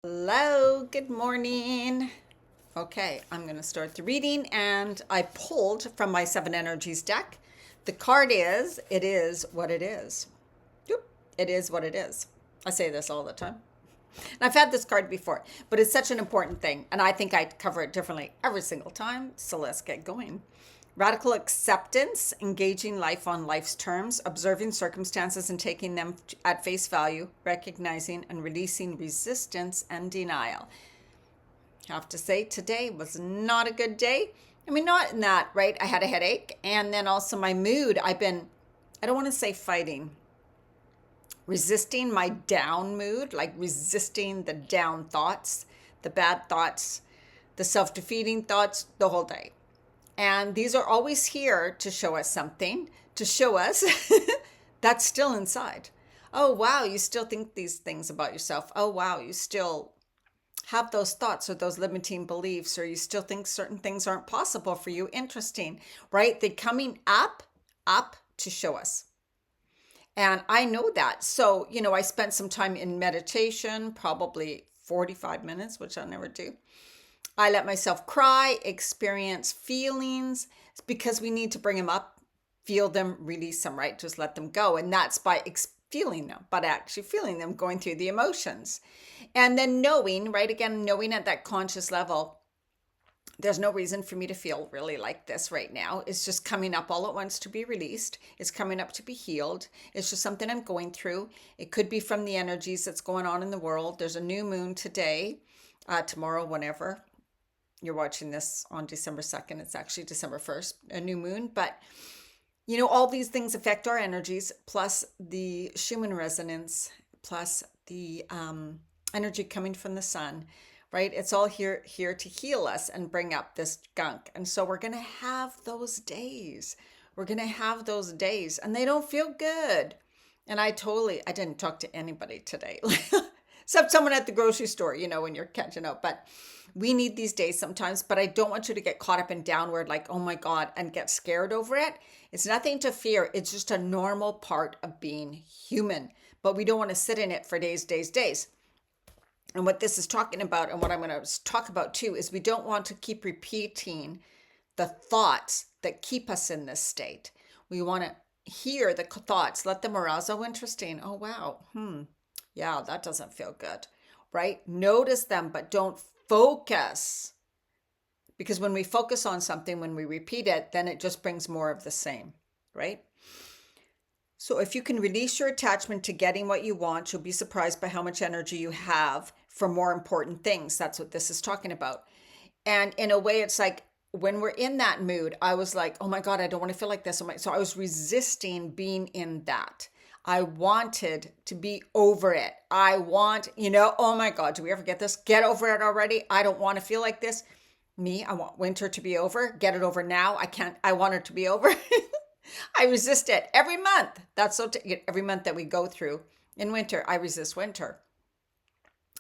Hello, good morning. Okay, I'm going to start the reading, and I pulled from my Seven Energies deck. The card is, it is what it is. Yep, it is what it is. I say this all the time. And I've had this card before, but it's such an important thing, and I think I cover it differently every single time. So let's get going. Radical acceptance, engaging life on life's terms, observing circumstances and taking them at face value, recognizing and releasing resistance and denial. Have to say, today was not a good day. I mean, not in that, right? I had a headache, and then also my mood. I don't want to say fighting, resisting my down mood, like resisting the down thoughts, the bad thoughts, the self defeating thoughts, the whole day. And these are always here to show us something, to show us that's still inside. Oh, wow, you still think these things about yourself. Oh, wow, you still have those thoughts or those limiting beliefs, or you still think certain things aren't possible for you. Interesting, right? They're coming up to show us. And I know that. So, I spent some time in meditation, probably 45 minutes, which I never do. I let myself cry, experience feelings because we need to bring them up, feel them, release them, right? Just let them go. And that's by feeling them, but actually feeling them, going through the emotions. And then knowing, right? Again, knowing at that conscious level, there's no reason for me to feel really like this right now. It's just coming up all at once to be released. It's coming up to be healed. It's just something I'm going through. It could be from the energies that's going on in the world. There's a new moon today, tomorrow, whenever you're watching this on December 2nd. It's actually December 1st, a new moon. But, all these things affect our energies, plus the Schumann resonance, plus the energy coming from the sun, right? It's all here to heal us and bring up this gunk. And so we're going to have those days. We're going to have those days, and they don't feel good. And I didn't talk to anybody today, except someone at the grocery store, when you're catching up. But we need these days sometimes, but I don't want you to get caught up in downward, like, oh my God, and get scared over it. It's nothing to fear. It's just a normal part of being human, but we don't want to sit in it for days, days, days. And what this is talking about, and what I'm going to talk about too, is we don't want to keep repeating the thoughts that keep us in this state. We want to hear the thoughts, let them arouse. Oh, interesting. Oh, wow. Yeah, that doesn't feel good, right? Notice them, but don't focus. Because when we focus on something, when we repeat it, then it just brings more of the same, right? So if you can release your attachment to getting what you want, you'll be surprised by how much energy you have for more important things. That's what this is talking about. And in a way, it's like when we're in that mood, I was like, oh my God, I don't want to feel like this. So I was resisting being in that. I wanted to be over it. Oh my God, do we ever get this? Get over it already. I don't want to feel like this. I want winter to be over. Get it over now. I want it to be over. I resist it every month. Every month that we go through in winter, I resist winter.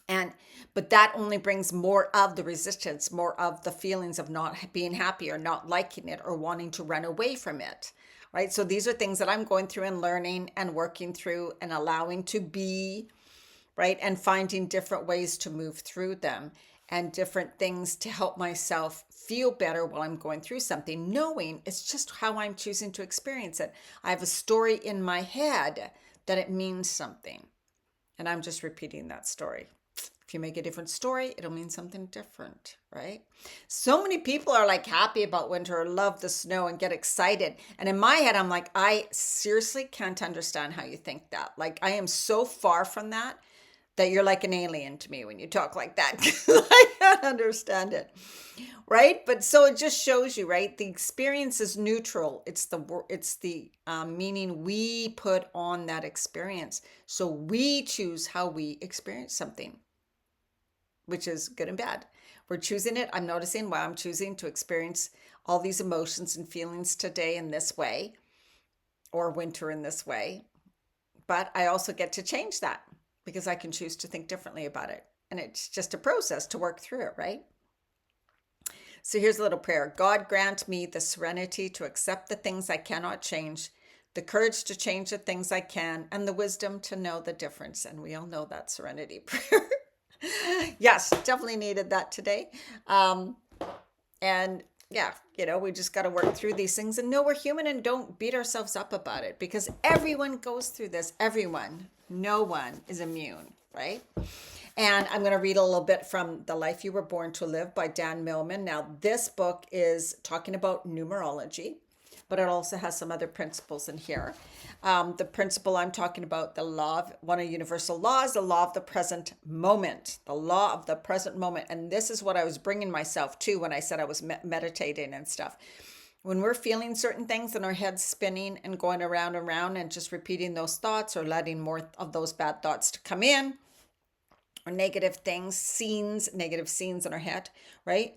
But that only brings more of the resistance, more of the feelings of not being happy or not liking it or wanting to run away from it. Right? So these are things that I'm going through and learning and working through and allowing to be, right? And finding different ways to move through them and different things to help myself feel better while I'm going through something, knowing it's just how I'm choosing to experience it. I have a story in my head that it means something, and I'm just repeating that story. If you make a different story, it'll mean something different, right? So many people are like happy about winter or love the snow and get excited. And in my head, I'm like, I seriously can't understand how you think that. Like, I am so far from that you're like an alien to me when you talk like that. I can't understand it, right? But so it just shows you, right? The experience is neutral. It's the meaning we put on that experience. So we choose how we experience something, which is good and bad. We're choosing it. I'm noticing why I'm choosing to experience all these emotions and feelings today in this way, or winter in this way. But I also get to change that because I can choose to think differently about it. And it's just a process to work through it, right? So here's a little prayer. God, grant me the serenity to accept the things I cannot change, the courage to change the things I can, and the wisdom to know the difference. And we all know that serenity prayer. Yes, definitely needed that today. Um, and yeah, we just got to work through these things and know we're human and don't beat ourselves up about it because everyone goes through this. Everyone. No one is immune, right? And I'm going to read a little bit from The Life You Were Born to Live by Dan Millman. Now, this book is talking about numerology, but it also has some other principles in here. The principle I'm talking about, one of universal laws, the law of the present moment, the law of the present moment. And this is what I was bringing myself to when I said I was meditating and stuff. When we're feeling certain things and our head's spinning and going around and around and just repeating those thoughts or letting more of those bad thoughts to come in, or negative things, negative scenes in our head, right?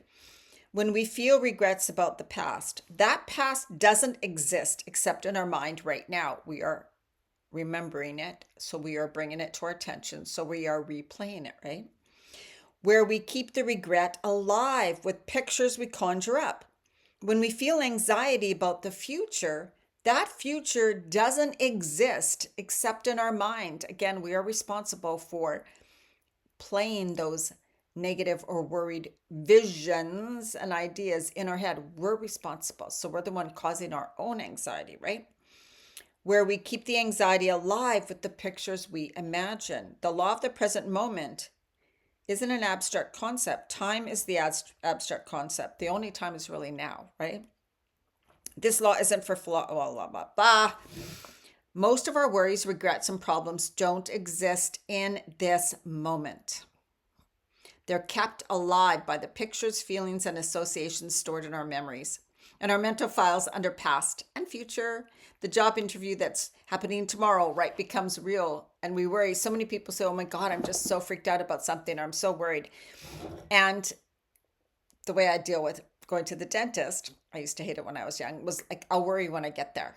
When we feel regrets about the past, that past doesn't exist except in our mind right now. We are remembering it, so we are bringing it to our attention, so we are replaying it, right? Where we keep the regret alive with pictures we conjure up. When we feel anxiety about the future, that future doesn't exist except in our mind. Again, we are responsible for playing those negative or worried visions and ideas in our head. We're responsible. So we're the one causing our own anxiety, right? Where we keep the anxiety alive with the pictures we imagine. The law of the present moment isn't an abstract concept. Time is the abstract concept. The only time is really now, right? This law isn't for blah, blah, blah, blah. Most of our worries, regrets, and problems don't exist in this moment. They're kept alive by the pictures, feelings, and associations stored in our memories and our mental files under past and future. The job interview that's happening tomorrow, right, becomes real. And we worry. So many people say, oh my God, I'm just so freaked out about something, or I'm so worried. And the way I deal with going to the dentist, I used to hate it when I was young, was like, I'll worry when I get there.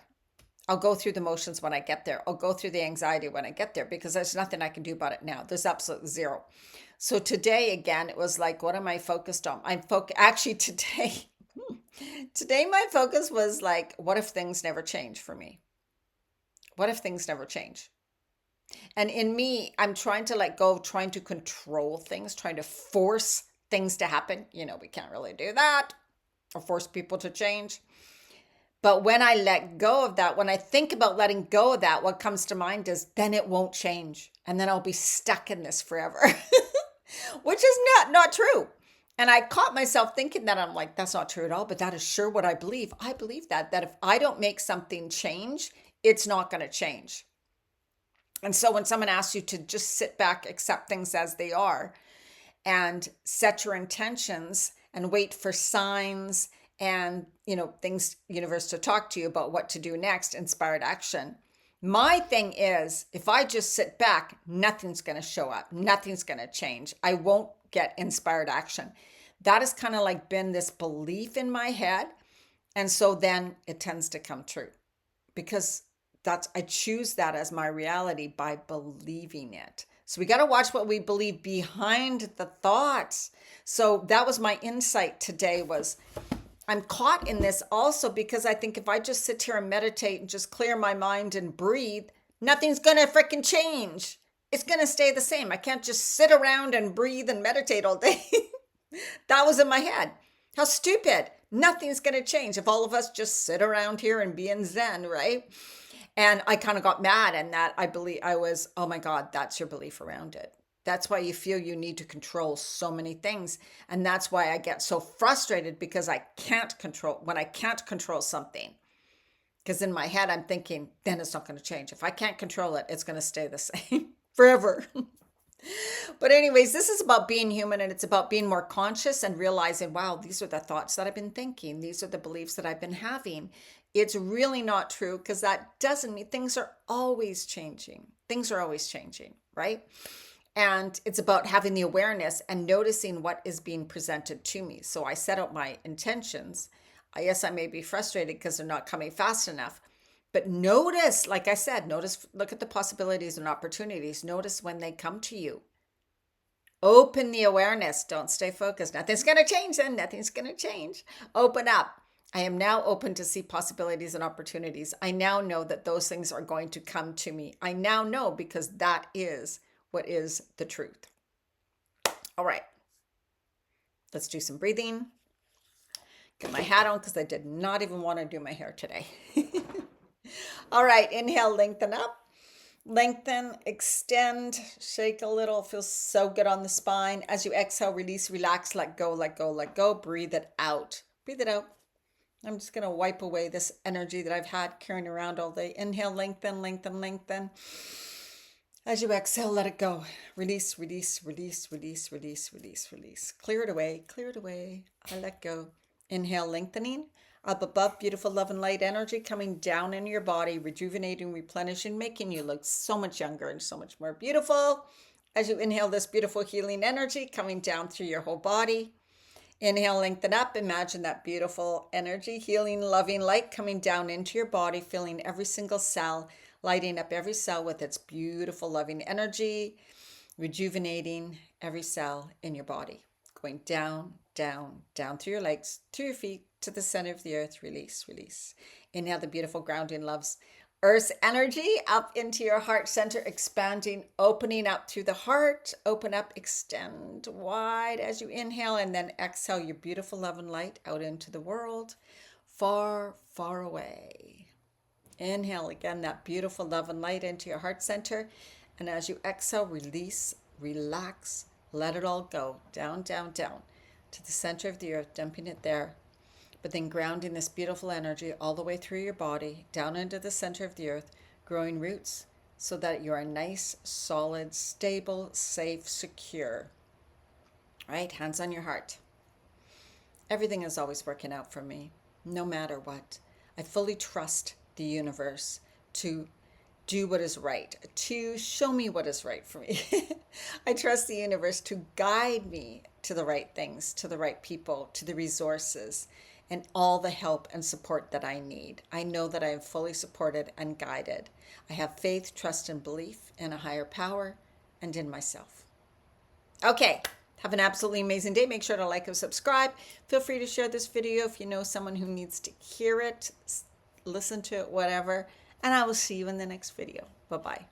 I'll go through the motions when I get there. I'll go through the anxiety when I get there because there's nothing I can do about it now. There's absolutely zero. So today, again, it was like, what am I focused on? Actually today my focus was like, what if things never change for me? What if things never change? And in me, I'm trying to let go of trying to control things, trying to force things to happen. We can't really do that or force people to change. But when I let go of that, when I think about letting go of that, what comes to mind is then it won't change. And then I'll be stuck in this forever, which is not true. And I caught myself thinking that. I'm like, that's not true at all, but that is sure what I believe. I believe that if I don't make something change, it's not going to change. And so when someone asks you to just sit back, accept things as they are, and set your intentions and wait for signs and things, universe, to talk to you about what to do next, inspired action. My thing is, if I just sit back, nothing's going to show up, nothing's going to change. I won't get inspired action. That has kind of like been this belief in my head, and so then it tends to come true because I choose that as my reality by believing it. So we got to watch what we believe behind the thoughts. So that was my insight today. Was I'm caught in this also because I think if I just sit here and meditate and just clear my mind and breathe, nothing's going to freaking change. It's going to stay the same. I can't just sit around and breathe and meditate all day. That was in my head. How stupid. Nothing's going to change if all of us just sit around here and be in Zen, right? And I kind of got mad, and that I was, oh my God, that's your belief around it. That's why you feel you need to control so many things. And that's why I get so frustrated because I can't control something. Because in my head, I'm thinking, then it's not going to change. If I can't control it, it's going to stay the same forever. But anyways, this is about being human, and it's about being more conscious and realizing, wow, these are the thoughts that I've been thinking. These are the beliefs that I've been having. It's really not true because that doesn't mean things are always changing. Things are always changing, right? And it's about having the awareness and noticing what is being presented to me. So I set out my intentions. Yes, I may be frustrated because they're not coming fast enough. But notice, like I said, look at the possibilities and opportunities. Notice when they come to you. Open the awareness. Don't stay focused. Nothing's going to change then. Nothing's going to change. Open up. I am now open to see possibilities and opportunities. I now know that those things are going to come to me. I now know because that is what is the truth. All right, let's do some breathing. Get my hat on because I did not even want to do my hair today. All right, inhale, lengthen up. Lengthen, extend, shake a little. Feels so good on the spine. As you exhale, release, relax, let go, let go, let go. Breathe it out. Breathe it out. I'm just going to wipe away this energy that I've had carrying around all day. Inhale, lengthen, lengthen, lengthen. As you exhale, let it go. Release, release, release, release, release, release, release. Clear it away, clear it away. I let go. Inhale, lengthening. Up above, beautiful love and light energy coming down into your body, rejuvenating, replenishing, making you look so much younger and so much more beautiful. As you inhale this beautiful healing energy coming down through your whole body. Inhale, lengthen up. Imagine that beautiful energy, healing, loving light coming down into your body, filling every single cell, lighting up every cell with its beautiful, loving energy, rejuvenating every cell in your body. Going down, down, down through your legs, to your feet, to the center of the earth. Release, release. Inhale the beautiful grounding loves Earth's energy up into your heart center, expanding, opening up through the heart. Open up, extend wide as you inhale, and then exhale your beautiful love and light out into the world, far, far away. Inhale again, that beautiful love and light into your heart center. And as you exhale, release, relax, let it all go. Down, down, down to the center of the earth, dumping it there. But then grounding this beautiful energy all the way through your body, down into the center of the earth, growing roots so that you're nice, solid, stable, safe, secure. Right? Hands on your heart. Everything is always working out for me, no matter what. I fully trust the universe to do what is right, to show me what is right for me. I trust the universe to guide me to the right things, to the right people, to the resources, and all the help and support that I need. I know that I am fully supported and guided. I have faith, trust, and belief in a higher power and in myself. Okay, have an absolutely amazing day. Make sure to like and subscribe. Feel free to share this video if you know someone who needs to hear it, listen to it, whatever. And I will see you in the next video. Bye-bye.